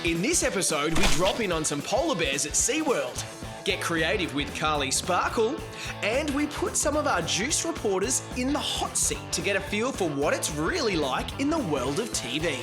In this episode, we drop in on some polar bears at Seaworld, get creative with Carlie Sparkle, and we put some of our Juice reporters in the hot seat to get a feel for what it's really like in the world of TV.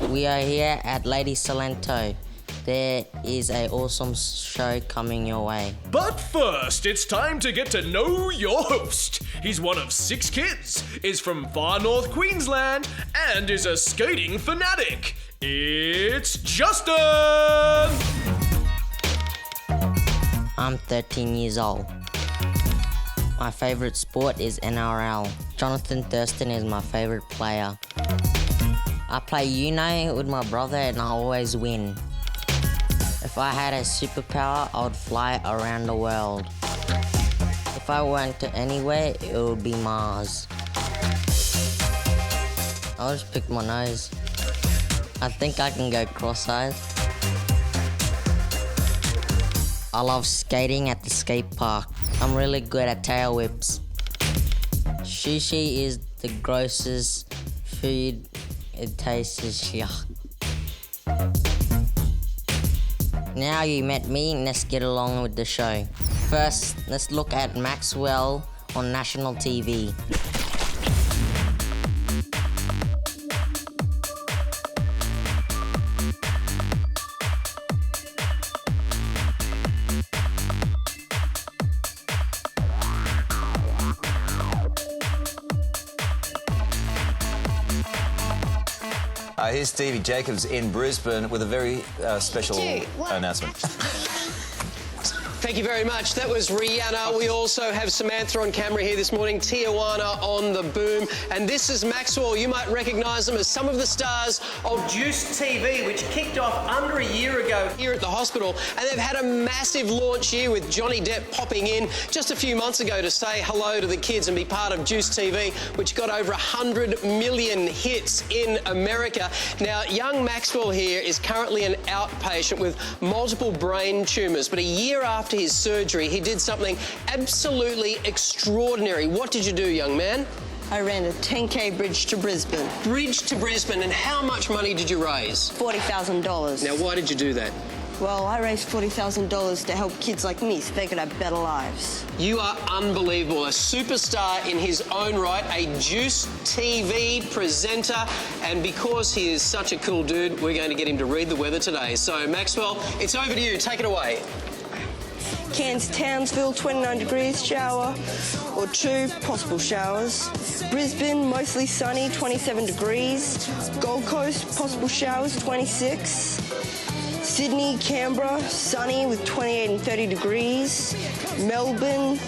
We are here at Lady Salento. There is an awesome show coming your way. But first, it's time to get to know your host. He's one of 6 kids, is from far north Queensland, and is a skating fanatic. It's Justin! I'm 13 years old. My favourite sport is NRL. Jonathan Thurston is my favourite player. I play Uno with my brother and I always win. If I had a superpower, I would fly around the world. If I went to anywhere, it would be Mars. I'll just pick my nose. I think I can go cross-eyed. I love skating at the skate park. I'm really good at tail whips. Sushi is the grossest food. It tastes yuck. Now you met me, let's get along with the show. First, let's look at Maxwell on national TV. Here's Stevie Jacobs in Brisbane with a very special announcement. Thank you very much. That was Rihanna. We also have Samantha on camera here this morning, Tijuana on the boom. And this is Maxwell. You might recognise them as some of the stars of Juice TV, which kicked off under a year ago here at the hospital. And they've had a massive launch year with Johnny Depp popping in just a few months ago to say hello to the kids and be part of Juice TV, which got over 100 million hits in America. Now, young Maxwell here is currently an outpatient with multiple brain tumours, but a year after his surgery, he did something absolutely extraordinary. What did you do, young man? I ran a 10K bridge to Brisbane. Bridge to Brisbane, and how much money did you raise? $40,000. Now, why did you do that? Well, I raised $40,000 to help kids like me so they could have better lives. You are unbelievable. A superstar in his own right, a Juice TV presenter, and because he is such a cool dude, we're going to get him to read the weather today. So, Maxwell, it's over to you. Take it away. Cairns, Townsville, 29 degrees, shower or 2, possible showers. Brisbane, mostly sunny, 27 degrees. Gold Coast, possible showers, 26. Sydney, Canberra, sunny with 28 and 30 degrees. Melbourne,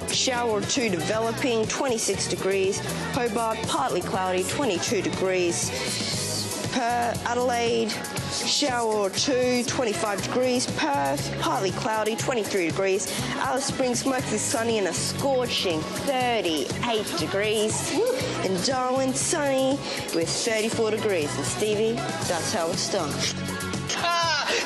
shower or 2 developing, 26 degrees. Hobart, partly cloudy, 22 degrees. Adelaide, shower or 2, 25 degrees. Perth, partly cloudy, 23 degrees. Alice Springs, mostly sunny and a scorching 38 degrees. And Darwin, sunny with 34 degrees. And Stevie, that's how it's done.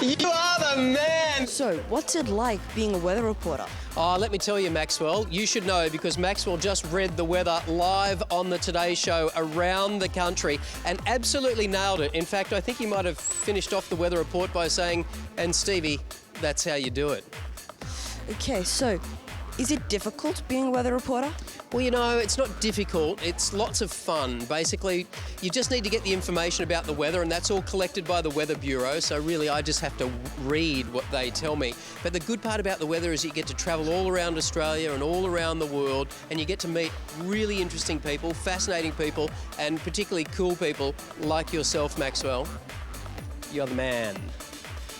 You are the man! So, what's it like being a weather reporter? Oh, let me tell you, Maxwell, you should know because Maxwell just read the weather live on the Today Show around the country and absolutely nailed it. In fact, I think he might have finished off the weather report by saying, and Stevie, that's how you do it. Okay, so, is it difficult being a weather reporter? Well, you know, it's not difficult. It's lots of fun. Basically, you just need to get the information about the weather, and that's all collected by the Weather Bureau. So really, I just have to read what they tell me. But the good part about the weather is you get to travel all around Australia and all around the world, and you get to meet really interesting people, fascinating people, and particularly cool people like yourself, Maxwell. You're the man.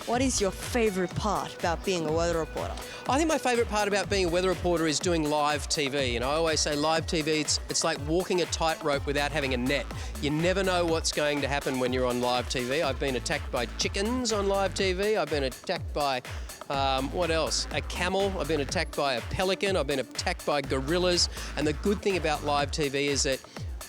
What is your favourite part about being a weather reporter? I think my favourite part about being a weather reporter is doing live TV. And I always say live TV, it's like walking a tightrope without having a net. You never know what's going to happen when you're on live TV. I've been attacked by chickens on live TV. I've been attacked by, what else? A camel. I've been attacked by a pelican. I've been attacked by gorillas. And the good thing about live TV is that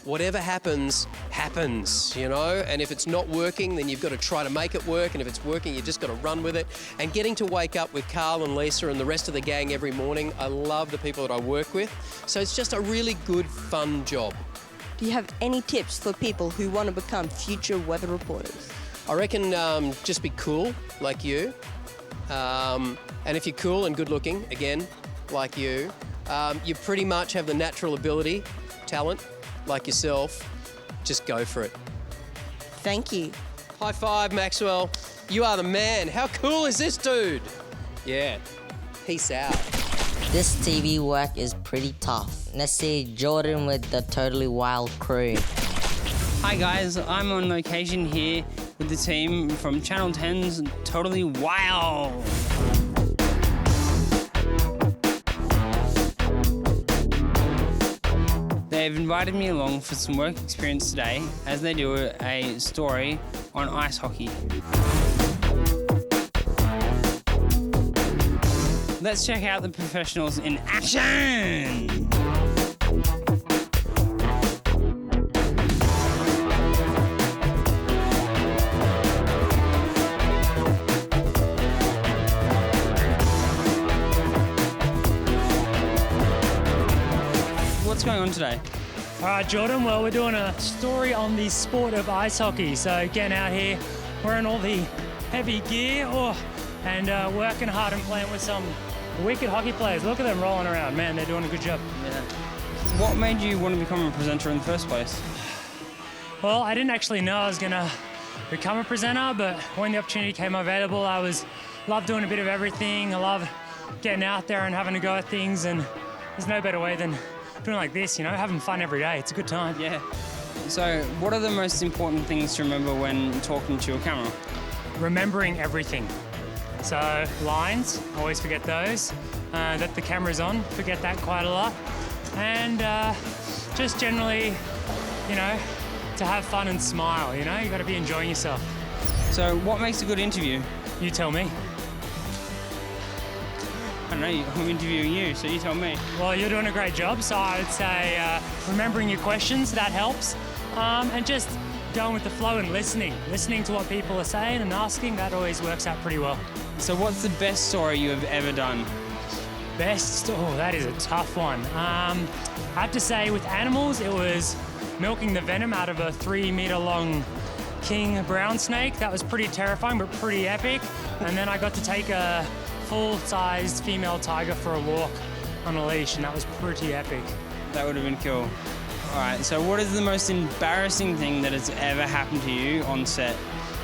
whatever happens, happens, you know? And if it's not working, then you've got to try to make it work. And if it's working, you've just got to run with it. And getting to wake up with Carl and Lisa and the rest of the gang every morning, I love the people that I work with. So it's just a really good, fun job. Do you have any tips for people who want to become future weather reporters? I reckon just be cool, like you. And if you're cool and good looking, again, like you pretty much have the natural ability, talent, like yourself. Just go for it. Thank you. High five, Maxwell. You are the man. How cool is this dude? Yeah. Peace out. This TV work is pretty tough. Let's see Jordan with the Totally Wild crew. Hi guys, I'm on location here with the team from Channel 10's Totally Wild. They've invited me along for some work experience today as they do a story on ice hockey. Let's check out the professionals in action! What's going on today? All right, Jordan, well, we're doing a story on the sport of ice hockey. So getting out here, wearing all the heavy gear, and working hard and playing with some wicked hockey players. Look at them rolling around. Man, they're doing a good job. Yeah. What made you want to become a presenter in the first place? Well, I didn't actually know I was going to become a presenter, but when the opportunity came available, loved doing a bit of everything. I love getting out there and having a go at things, and there's no better way than doing like this, you know, having fun every day. It's a good time. Yeah. So, what are the most important things to remember when talking to your camera? Remembering everything. So, lines, always forget those. That the camera's on, forget that quite a lot. And just generally, you know, to have fun and smile, you know, you got to be enjoying yourself. So, what makes a good interview? You tell me. I don't know, I'm interviewing you, so you tell me. Well, you're doing a great job, so I would say remembering your questions, that helps. And just going with the flow and listening to what people are saying and asking, that always works out pretty well. So what's the best story you have ever done? That is a tough one. I have to say with animals, it was milking the venom out of a 3-meter long king brown snake. That was pretty terrifying, but pretty epic. And then I got to take a full-sized female tiger for a walk on a leash, and that was pretty epic. That would have been cool. All right, so what is the most embarrassing thing that has ever happened to you on set?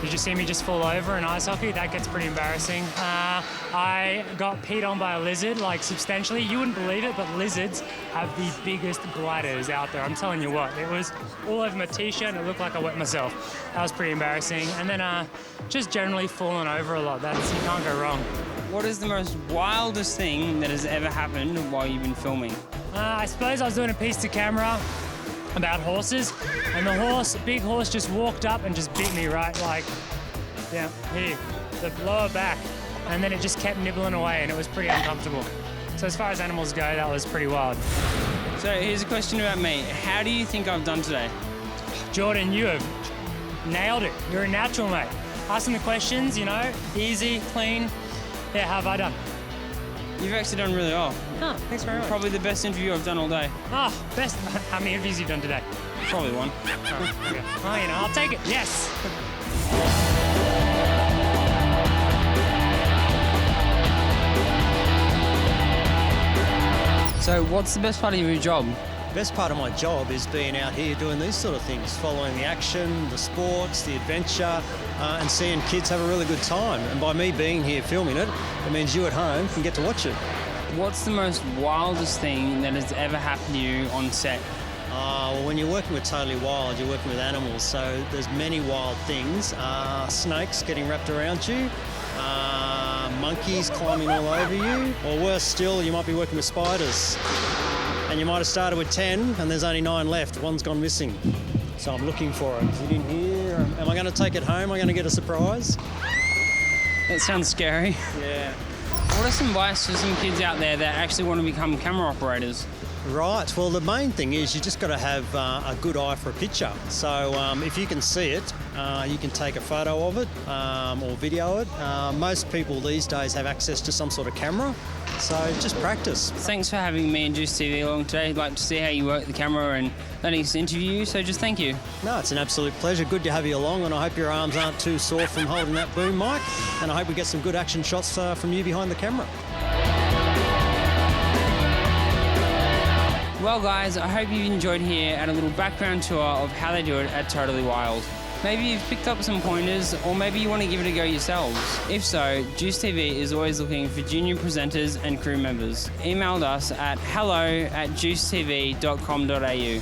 Did you see me just fall over in ice hockey? That gets pretty embarrassing. I got peed on by a lizard, like substantially. You wouldn't believe it, but lizards have the biggest bladders out there. I'm telling you what, it was all over my t-shirt and it looked like I wet myself. That was pretty embarrassing. And then just generally falling over a lot. You can't go wrong. What is the most wildest thing that has ever happened while you've been filming? I suppose I was doing a piece to camera about horses, and the big horse just walked up and just bit me right, like, yeah, here, the lower back, and then it just kept nibbling away, and it was pretty uncomfortable. So as far as animals go, that was pretty wild. So here's a question about me. How do you think I've done today? Jordan, you have nailed it. You're a natural, mate. Asking the questions, you know, easy, clean. Yeah, how have I done? You've actually done really well. Oh, thanks very much. Probably the best interview I've done all day. Oh, best. How many interviews have you done today? Probably one. Oh, okay. Oh, you know, I'll take it. Yes. So what's the best part of your job? Best part of my job is being out here doing these sort of things, following the action, the sports, the adventure, and seeing kids have a really good time. And by me being here filming it, it means you at home can get to watch it. What's the most wildest thing that has ever happened to you on set? Well, when you're working with Totally Wild, you're working with animals, so there's many wild things. Snakes getting wrapped around you, monkeys climbing all over you, or worse still, you might be working with spiders. And you might have started with 10 and there's only 9 left. One's gone missing. So I'm looking for it. Is it in here? Am I going to take it home? Am I going to get a surprise? That sounds scary. Yeah. What are some advice for some kids out there that actually want to become camera operators? Right, well the main thing is you just got to have a good eye for a picture. So if you can see it, you can take a photo of it or video it. Most people these days have access to some sort of camera, so just practice. Thanks for having me and Juice TV along today. I'd like to see how you work the camera and letting us interview you, so just thank you. No, it's an absolute pleasure. Good to have you along, and I hope your arms aren't too sore from holding that boom mic, and I hope we get some good action shots from you behind the camera. Well guys, I hope you've enjoyed here at a little background tour of how they do it at Totally Wild. Maybe you've picked up some pointers, or maybe you want to give it a go yourselves. If so, Juice TV is always looking for junior presenters and crew members. Email us at hello@juicetv.com.au.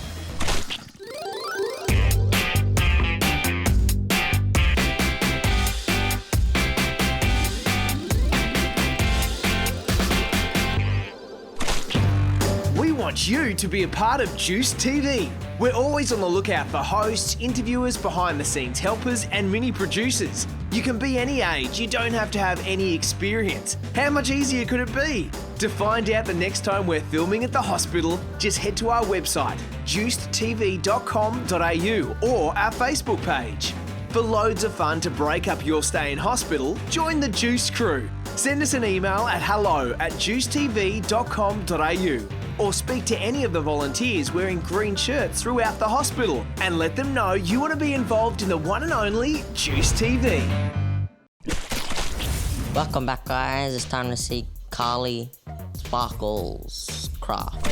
We want you to be a part of Juice TV. We're always on the lookout for hosts, interviewers, behind-the-scenes helpers, and mini-producers. You can be any age, you don't have to have any experience. How much easier could it be? To find out the next time we're filming at the hospital, just head to our website, juicedtv.com.au, or our Facebook page. For loads of fun to break up your stay in hospital, join the Juice crew. Send us an email at hello@juicetv.com.au, or speak to any of the volunteers wearing green shirts throughout the hospital and let them know you want to be involved in the one and only Juice TV. Welcome back, guys. It's time to see Carlie Sparkle's craft.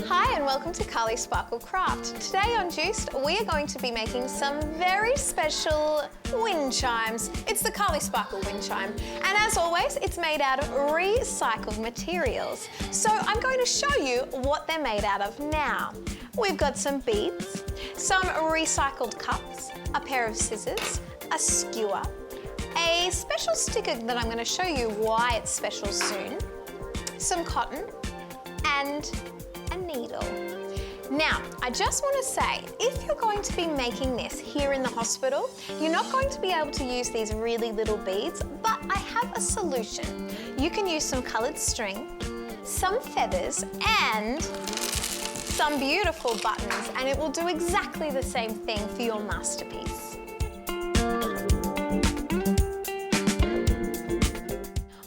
Hi and welcome to Carlie Sparkle Craft. Today on Juiced, we are going to be making some very special wind chimes. It's the Carlie Sparkle wind chime. And as always, it's made out of recycled materials. So I'm going to show you what they're made out of now. We've got some beads, some recycled cups, a pair of scissors, a skewer, a special sticker that I'm going to show you why it's special soon, some cotton, and a needle. Now, I just want to say, if you're going to be making this here in the hospital, you're not going to be able to use these really little beads, but I have a solution. You can use some coloured string, some feathers, and some beautiful buttons, and it will do exactly the same thing for your masterpiece.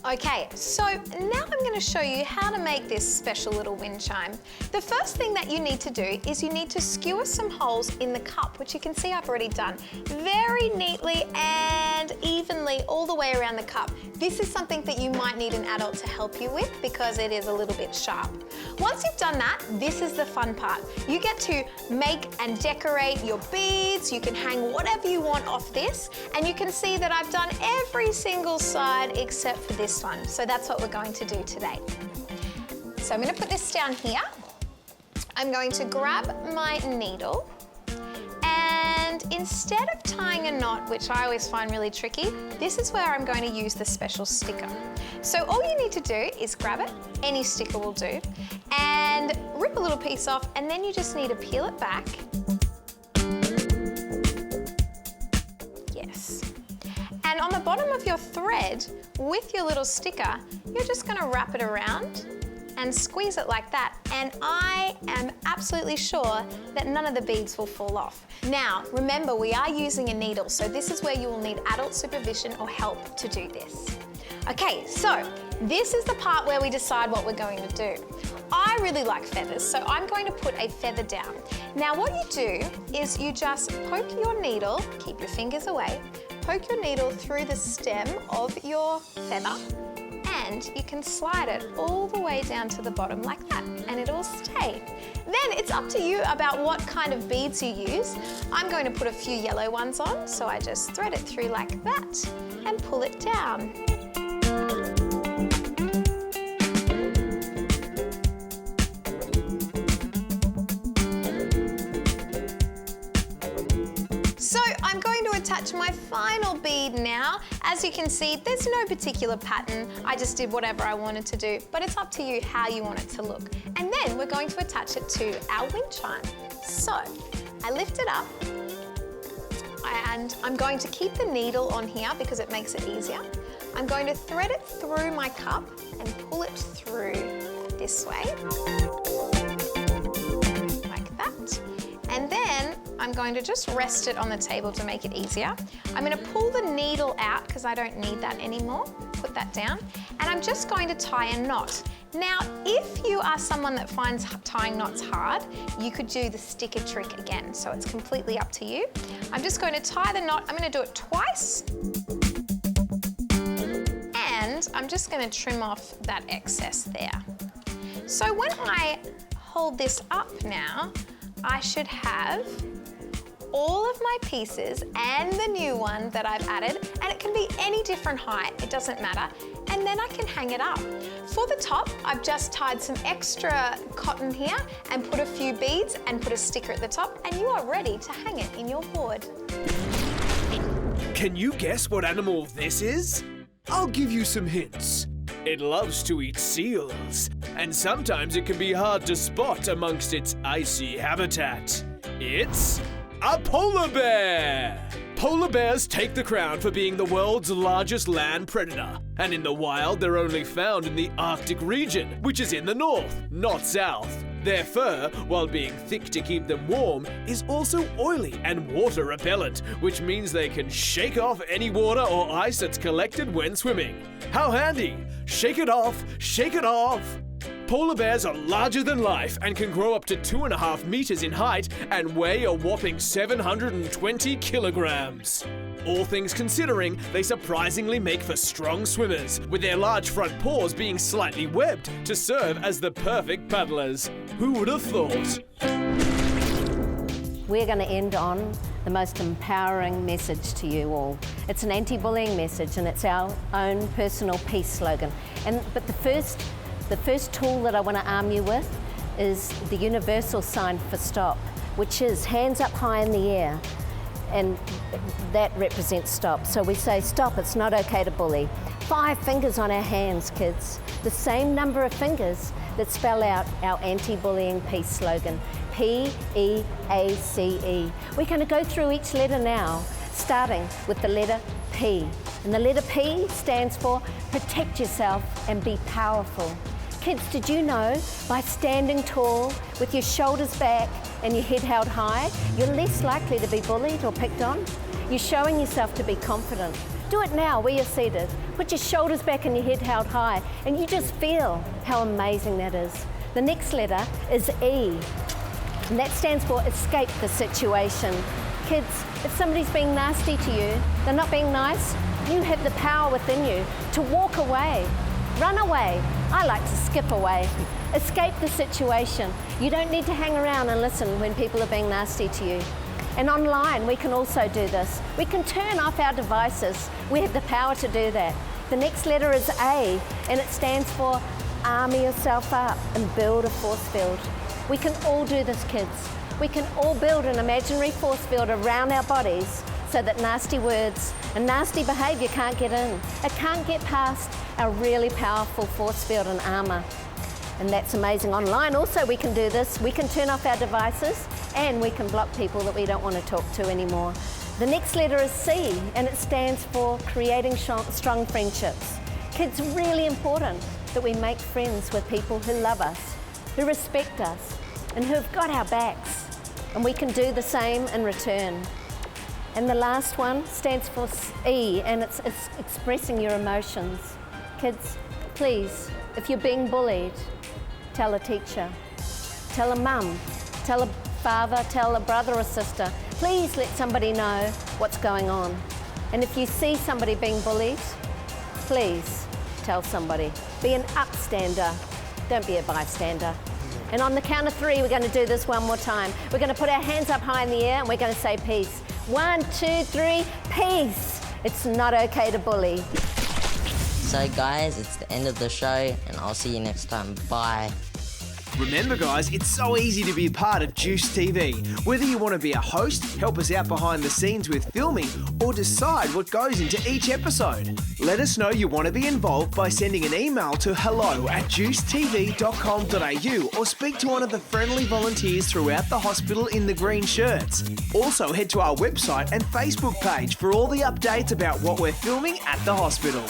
Okay, so now I'm going to show you how to make this special little wind chime. The first thing that you need to do is you need to skewer some holes in the cup, which you can see I've already done, very neatly and evenly all the way around the cup. This is something that you might need an adult to help you with because it is a little bit sharp. Once you've done that, this is the fun part. You get to make and decorate your beads, you can hang whatever you want off this, and you can see that I've done every single side except for this one. So that's what we're going to do today. So I'm going to put this down here. I'm going to grab my needle, and instead of tying a knot, which I always find really tricky, this is where I'm going to use the special sticker. So all you need to do is grab it, any sticker will do, and rip a little piece off, and then you just need to peel it back. Yes. And on the bottom of your thread, with your little sticker, you're just going to wrap it around and squeeze it like that. And I am absolutely sure that none of the beads will fall off. Now, remember, we are using a needle, so this is where you will need adult supervision or help to do this. Okay, so this is the part where we decide what we're going to do. I really like feathers, so I'm going to put a feather down. Now, what you do is you just poke your needle, keep your fingers away, poke your needle through the stem of your feather, and you can slide it all the way down to the bottom like that, and it'll stay. Then it's up to you about what kind of beads you use. I'm going to put a few yellow ones on, so I just thread it through like that and pull it down. So I'm going to attach my final As you can see, there's no particular pattern. I just did whatever I wanted to do, but it's up to you how you want it to look. And then we're going to attach it to our wind chime. So, I lift it up, and I'm going to keep the needle on here because it makes it easier. I'm going to thread it through my cup and pull it through this way, like that. And then I'm going to just rest it on the table to make it easier. I'm going to pull the needle out because I don't need that anymore. Put that down. And I'm just going to tie a knot. Now, if you are someone that finds tying knots hard, you could do the sticker trick again. So it's completely up to you. I'm just going to tie the knot. I'm going to do it twice. And I'm just going to trim off that excess there. So when I hold this up now, I should have all of my pieces and the new one that I've added, and it can be any different height, it doesn't matter, and then I can hang it up. For the top, I've just tied some extra cotton here and put a few beads and put a sticker at the top, and you are ready to hang it in your board. Can you guess what animal this is? I'll give you some hints. It loves to eat seals, and sometimes it can be hard to spot amongst its icy habitat. It's a polar bear! Polar bears take the crown for being the world's largest land predator, and in the wild they're only found in the Arctic region, which is in the north, not south. Their fur, while being thick to keep them warm, is also oily and water repellent, which means they can shake off any water or ice that's collected when swimming. How handy! Shake it off, shake it off! Polar bears are larger than life and can grow up to 2.5 meters in height and weigh a whopping 720 kilograms. All things considering, they surprisingly make for strong swimmers, with their large front paws being slightly webbed to serve as the perfect paddlers. Who would have thought? We're going to end on the most empowering message to you all. It's an anti-bullying message, and it's our own personal peace slogan. But the first tool that I want to arm you with is the universal sign for stop, which is hands up high in the air, and that represents stop. So we say, stop, it's not okay to bully. 5 fingers on our hands, kids. The same number of fingers that spell out our anti-bullying peace slogan, P-E-A-C-E. We're going to go through each letter now, starting with the letter P. And the letter P stands for protect yourself and be powerful. Kids, did you know by standing tall with your shoulders back and your head held high, you're less likely to be bullied or picked on? You're showing yourself to be confident. Do it now where you're seated. Put your shoulders back and your head held high, and you just feel how amazing that is. The next letter is E, and that stands for escape the situation. Kids, if somebody's being nasty to you, they're not being nice, you have the power within you to walk away, run away. I like to skip away. Escape the situation. You don't need to hang around and listen when people are being nasty to you. And online, we can also do this. We can turn off our devices. We have the power to do that. The next letter is A, and it stands for armor yourself up and build a force field. We can all do this, kids. We can all build an imaginary force field around our bodies so that nasty words and nasty behaviour can't get in. It can't get past our really powerful force field and armour. And that's amazing. Online also we can do this. We can turn off our devices and we can block people that we don't want to talk to anymore. The next letter is C, and it stands for creating strong friendships. Kids, really important that we make friends with people who love us, who respect us, and who have got our backs. And we can do the same in return. And the last one stands for E, and it's expressing your emotions. Kids, please, if you're being bullied, tell a teacher, tell a mum, tell a father, tell a brother or sister. Please let somebody know what's going on. And if you see somebody being bullied, please tell somebody. Be an upstander, don't be a bystander. And on the count of 3, we're going to do this one more time. We're going to put our hands up high in the air and we're going to say peace. 1, 2, 3, peace. It's not okay to bully. So guys, it's the end of the show and I'll see you next time. Bye. Remember guys, it's so easy to be a part of Juice TV. Whether you want to be a host, help us out behind the scenes with filming, or decide what goes into each episode. Let us know you want to be involved by sending an email to hello@juicetv.com.au or speak to one of the friendly volunteers throughout the hospital in the green shirts. Also head to our website and Facebook page for all the updates about what we're filming at the hospital.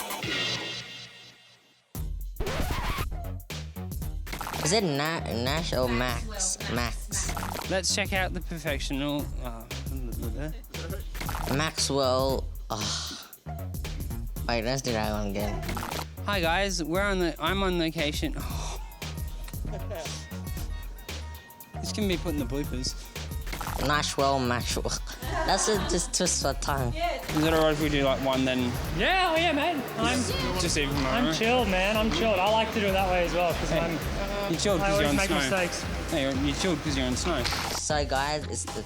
Is it Nash or Max? Max. Let's check out the professional. Maxwell. Wait, let's do that one again. Hi guys, I'm on location. This can be put in the bloopers. Maxwell. That's it, just twist for tongue. Is it alright if we do like one then? Yeah, oh yeah, man. I'm chilled, man. I'm chilled. I like to do it that way as well because you're chilled because you're on make snow. Mistakes. No, you're chilled because you're on snow. So guys, it's the